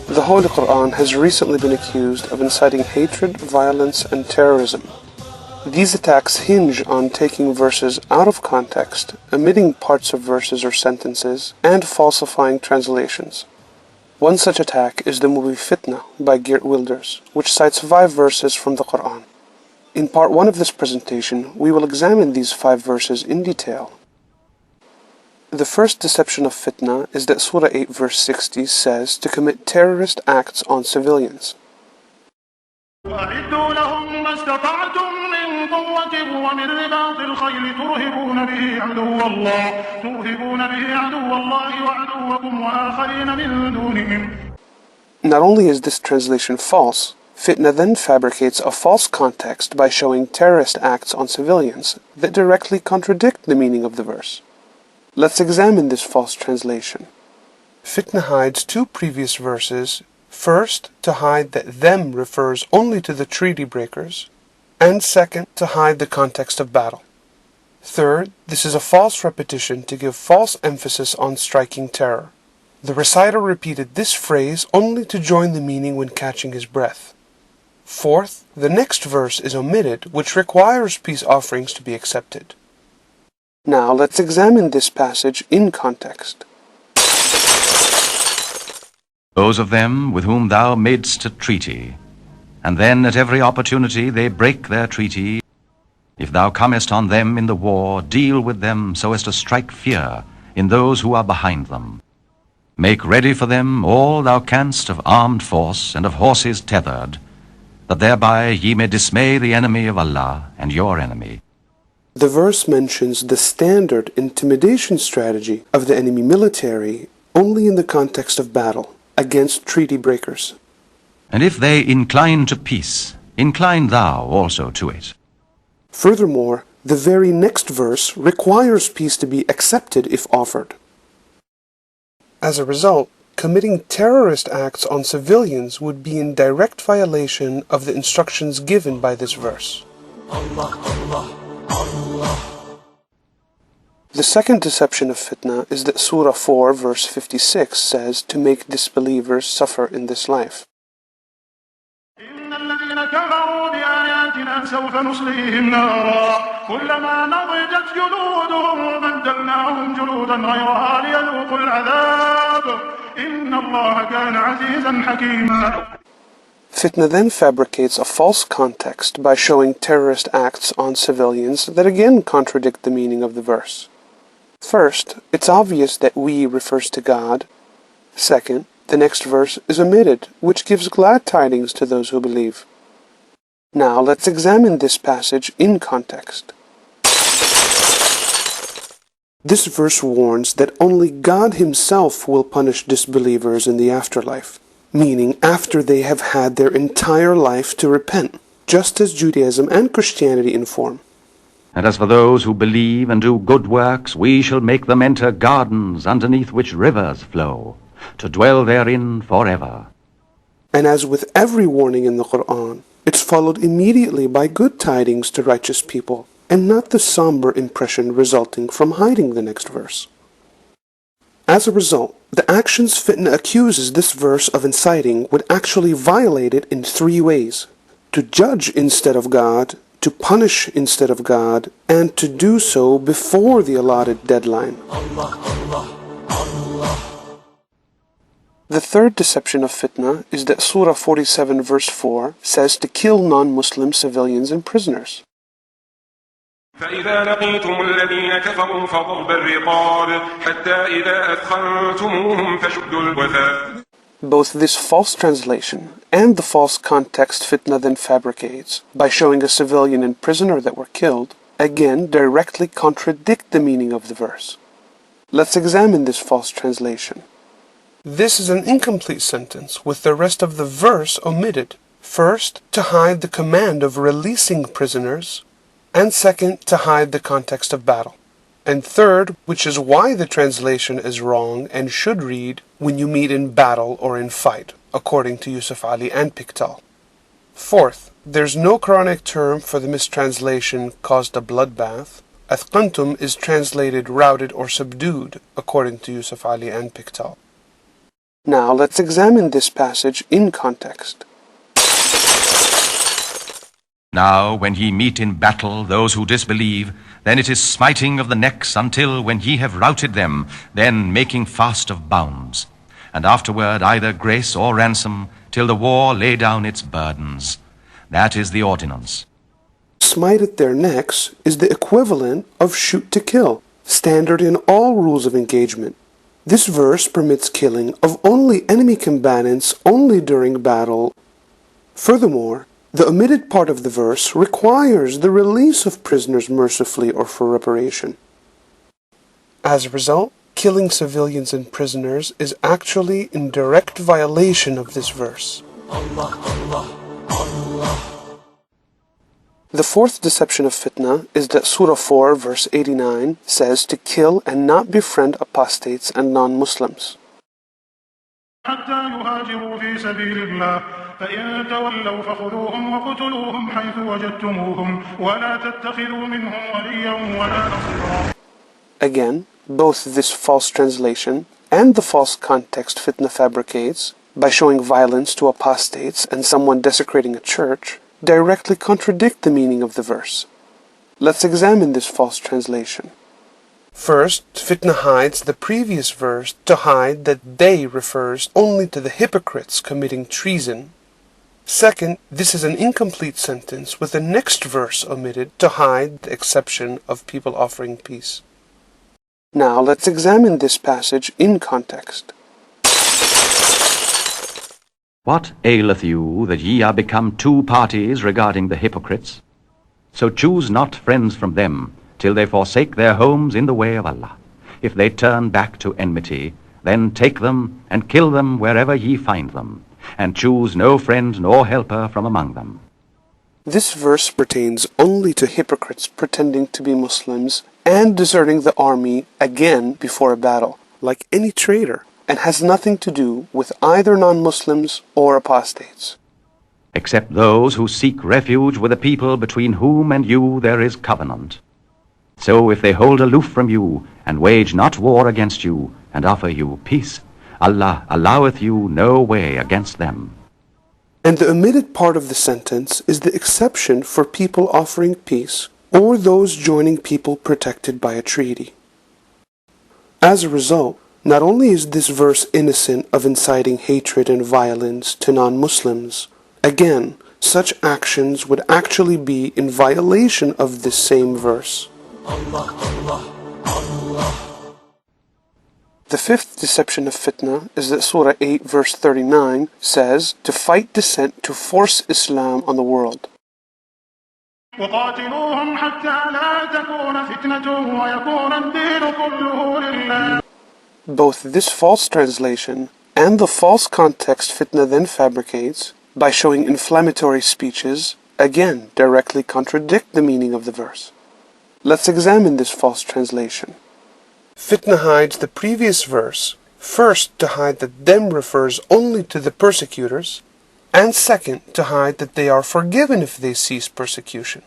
The Holy Quran has recently been accused of inciting hatred, violence, and terrorism. These attacks hinge on taking verses out of context, omitting parts of verses or sentences, and falsifying translations. One such attack is the movie Fitna by Geert, which cites 5 verses from the Quran. In part 1 of this presentation, we will examine these 5 verses in detail. The first deception of fitna is that Surah 8 verse 60 says to commit terrorist acts on civilians. Not only is this translation false, fitna then fabricates a false context by showing terrorist acts on civilians that directly contradict the meaning of the verse. Let's examine this false translation. Fitna hides 2 previous verses, first to hide that them refers only to the treaty breakers, and second to hide the context of battle. Third, this is a false repetition to give false emphasis on striking terror. The reciter repeated this phrase only to join the meaning when catching his breath. Fourth, the next verse is omitted, which requires peace offerings to be accepted. Now let's examine this passage in context. Those of them with whom thou madest a treaty, and then at every opportunity they break their treaty. If thou comest on them in the war, deal with them so as to strike fear in those who are behind them. Make ready for them all thou canst of armed force and of horses tethered, that thereby ye may dismay the enemy of Allah and your enemy. The verse mentions the standard intimidation strategy of the enemy military only in the context of battle against treaty breakers. And if they incline to peace, incline thou also to it. Furthermore, the very next verse requires peace to be accepted if offered. As a result, committing terrorist acts on civilians would be in direct violation of the instructions given by this verse. The second deception of fitna is that Surah 4 verse 56 says to make disbelievers suffer in this life. Fitna then fabricates a false context by showing terrorist acts on civilians that again contradict the meaning of the verse. First, it's obvious that we refers to God. Second, the next verse is omitted, which gives glad tidings to those who believe. Now let's examine this passage in context. This verse warns that only God Himself will punish disbelievers in the afterlife, meaning after they have had their entire life to repent, just as Judaism and Christianity inform. And as for those who believe and do good works, we shall make them enter gardens underneath which rivers flow, to dwell therein forever. And as with every warning in the Quran, it's followed immediately by good tidings to righteous people, and not the somber impression resulting from hiding the next verse. As a result, the actions fitna accuses this verse of inciting would actually violate it in 3 ways: to judge instead of God, to punish instead of God, and to do so before the allotted deadline. The third deception of fitna is that Surah 47 verse 4 says to kill non-Muslim civilians and prisoners. فإذا لقيتم الذين كفروا فضرب الرقاب حتى إذا أثخنتموهم فشدوا الوثاق. Both this false translation and the false context fitna then fabricates by showing a civilian and prisoner that were killed again directly contradict the meaning of the verse. Let's examine this false translation. This is an incomplete sentence with the rest of the verse omitted. First, to hide the command of releasing prisoners, and second, to hide the context of battle. And third, which is why the translation is wrong and should read, when you meet in battle or in fight, according to Yusuf Ali and Pickthall. Fourth, there's no Quranic term for the mistranslation caused a bloodbath, Athqantum is translated routed or subdued, according to Yusuf Ali and Pickthall. Now let's examine this passage in context. Now when ye meet in battle those who disbelieve, then it is smiting of the necks until when ye have routed them, then making fast of bounds. And afterward either grace or ransom, till the war lay down its burdens. That is the ordinance. Smite at their necks is the equivalent of shoot to kill, standard in all rules of engagement. This verse permits killing of only enemy combatants only during battle. Furthermore, the omitted part of the verse requires the release of prisoners mercifully or for reparation. As a result, killing civilians and prisoners is actually in direct violation of this verse. The fourth deception of fitna is that Surah 4 verse 89 says to kill and not befriend apostates and non-Muslims. حتى يهاجروا في سبيل الله فإن تولوا فخذوهم وقتلوهم حيث وجدتموهم ولا تتخذوا منهم وليا ولا نصيرا. Again, both this false translation and the false context fitna fabricates, by showing violence to apostates and someone desecrating a church, directly contradict the meaning of the verse. Let's examine this false translation. First, fitna hides the previous verse to hide that they refers only to the hypocrites committing treason. Second, this is an incomplete sentence with the next verse omitted to hide the exception of people offering peace. Now let's examine this passage in context. What aileth you that ye are become two parties regarding the hypocrites? So choose not friends from them, till they forsake their homes in the way of Allah. If they turn back to enmity, then take them and kill them wherever ye find them, and choose no friend nor helper from among them. This verse pertains only to hypocrites pretending to be Muslims and deserting the army again before a battle, like any traitor, and has nothing to do with either non-Muslims or apostates. Except those who seek refuge with a people between whom and you there is covenant. So if they hold aloof from you, and wage not war against you, and offer you peace, Allah alloweth you no way against them. And the omitted part of the sentence is the exception for people offering peace, or those joining people protected by a treaty. As a result, not only is this verse innocent of inciting hatred and violence to non-Muslims, again, such actions would actually be in violation of this same verse. The fifth deception of fitna is that Surah 8 verse 39 says to fight dissent to force Islam on the world. وقاتلوهم حتى لا تكون فتنة ويكون الدين كله لله. Both this false translation and the false context fitna then fabricates, by showing inflammatory speeches, again directly contradict the meaning of the verse. Let's examine this false translation. Fitna hides the previous verse, first to hide that them refers only to the persecutors, and second to hide that they are forgiven if they cease persecution.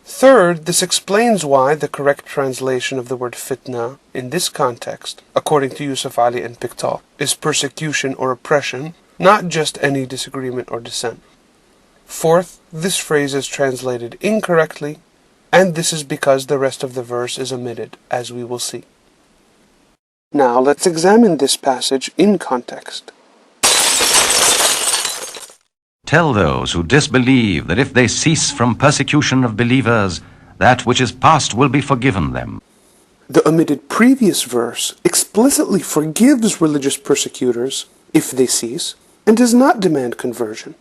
Third, this explains why the correct translation of the word fitna in this context, according to Yusuf Ali and Pickthall, is persecution or oppression, not just any disagreement or dissent. Fourth, this phrase is translated incorrectly, and this is because the rest of the verse is omitted, as we will see. Now let's examine this passage in context. Tell those who disbelieve that if they cease from persecution of believers, that which is past will be forgiven them. The omitted previous verse explicitly forgives religious persecutors if they cease, and does not demand conversion.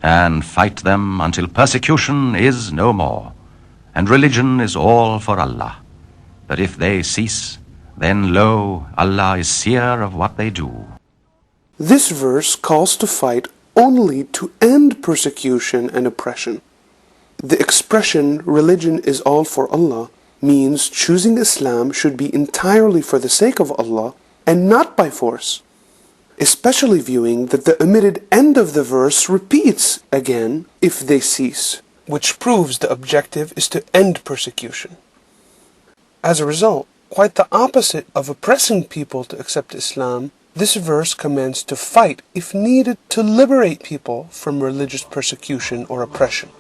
And fight them until persecution is no more, and religion is all for Allah. That if they cease, then lo, Allah is seer of what they do. This verse calls to fight only to end persecution and oppression. The expression religion is all for Allah means choosing Islam should be entirely for the sake of Allah and not by force, especially viewing that the omitted end of the verse repeats again if they cease, which proves the objective is to end persecution. As a result, quite the opposite of oppressing people to accept Islam, this verse commands to fight, if needed, to liberate people from religious persecution or oppression.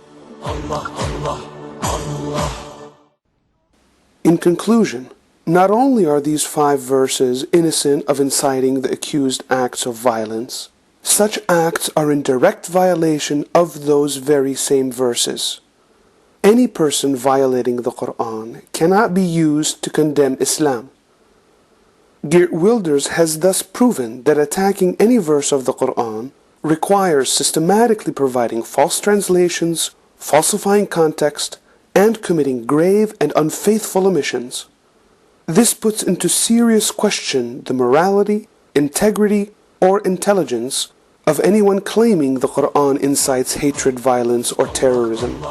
In conclusion, not only are these 5 verses innocent of inciting the accused acts of violence, such acts are in direct violation of those very same verses. Any person violating the Quran cannot be used to condemn Islam. Geert Wilders has thus proven that attacking any verse of the Quran requires systematically providing false translations, falsifying context, and committing grave and unfaithful omissions. This puts into serious question the morality, integrity, or intelligence of anyone claiming the Quran incites hatred, violence, or terrorism.